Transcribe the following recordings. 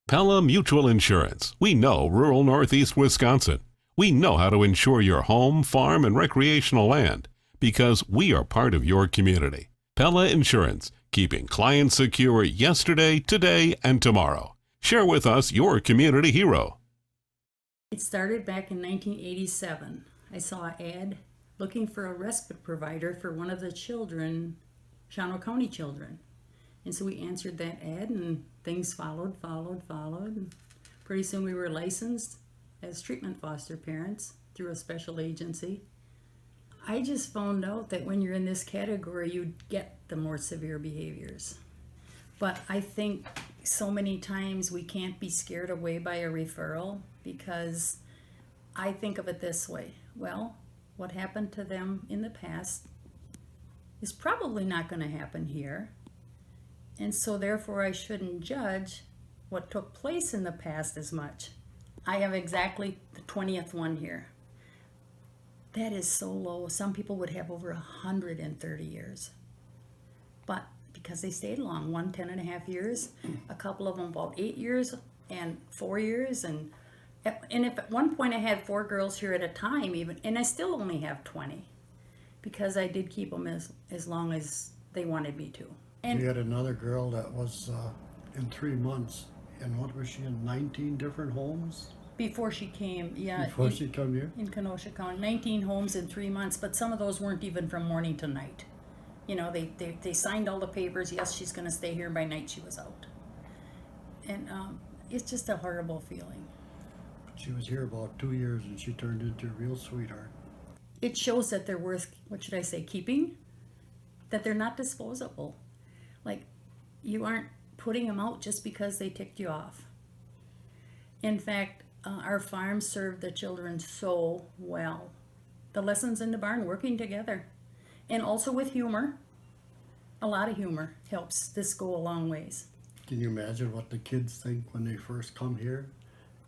Pella Mutual Insurance. We know rural Northeast Wisconsin. We know how to insure your home, farm, and recreational land because we are part of your community. Pella Insurance, keeping clients secure yesterday, today, and tomorrow. Share with us your community hero. It started back in 1987. I saw an ad looking for a respite provider for one of the children, Shawano County children. And so we answered that ad and things followed. And pretty soon we were licensed as treatment foster parents through a special agency. I just found out that when you're in this category, you get the more severe behaviors. But I think so many times we can't be scared away by a referral because I think of it this way. Well, what happened to them in the past is probably not going to happen here. And so therefore I shouldn't judge what took place in the past as much. I have exactly the 20th one here. That is so low. Some people would have over 130 years. But because they stayed long, 10.5 years, a couple of them about 8 years and 4 years. And if at one point I had 4 girls here at a time even, and I still only have 20 because I did keep them as long as they wanted me to. And we had another girl that was in 3 months, and what was she in, 19 different homes? Before she came, yeah. Before she came here? In Kenosha County, 19 homes in 3 months, but some of those weren't even from morning to night. You know, they signed all the papers, yes, she's gonna stay here, by night she was out. And it's just a horrible feeling. She was here about 2 years and she turned into a real sweetheart. It shows that they're worth, what should I say, keeping? That they're not disposable. Like, you aren't putting them out just because they ticked you off. In fact, our farm served the children so well. The lessons in the barn, working together. And also with humor. A lot of humor helps this go a long ways. Can you imagine what the kids think when they first come here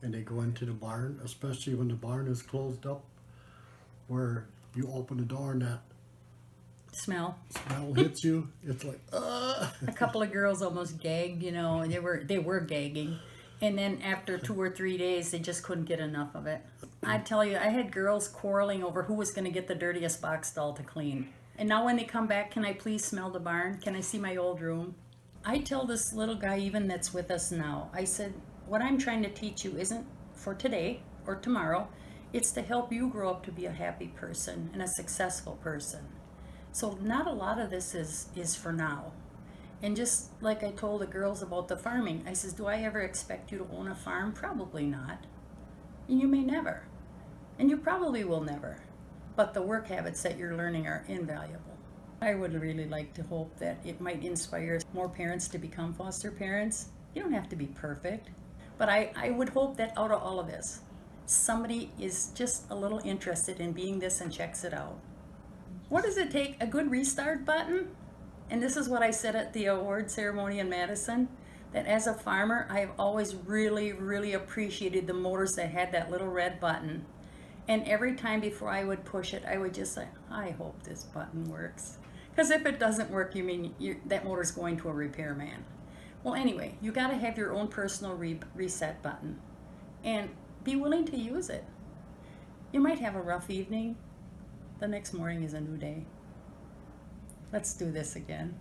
and they go into the barn, especially when the barn is closed up, where you open the door and that smell hits you? It's like, A couple of girls almost gagged, you know, and they were gagging. And then after 2 or 3 days, they just couldn't get enough of it. I tell you, I had girls quarreling over who was going to get the dirtiest box stall to clean. And now when they come back, can I please smell the barn? Can I see my old room? I tell this little guy even that's with us now, I said, what I'm trying to teach you isn't for today or tomorrow. It's to help you grow up to be a happy person and a successful person. So not a lot of this is for now. And just like I told the girls about the farming, I says, do I ever expect you to own a farm? Probably not. And you may never. And you probably will never. But the work habits that you're learning are invaluable. I would really like to hope that it might inspire more parents to become foster parents. You don't have to be perfect. But I would hope that out of all of this, somebody is just a little interested in being this and checks it out. What does it take? A good restart button? And this is what I said at the award ceremony in Madison, that as a farmer, I've always really, really appreciated the motors that had that little red button. And every time before I would push it, I would just say, I hope this button works. Because if it doesn't work, you mean that motor's going to a repairman. Well, anyway, you got to have your own personal reset button and be willing to use it. You might have a rough evening. The next morning is a new day. Let's do this again.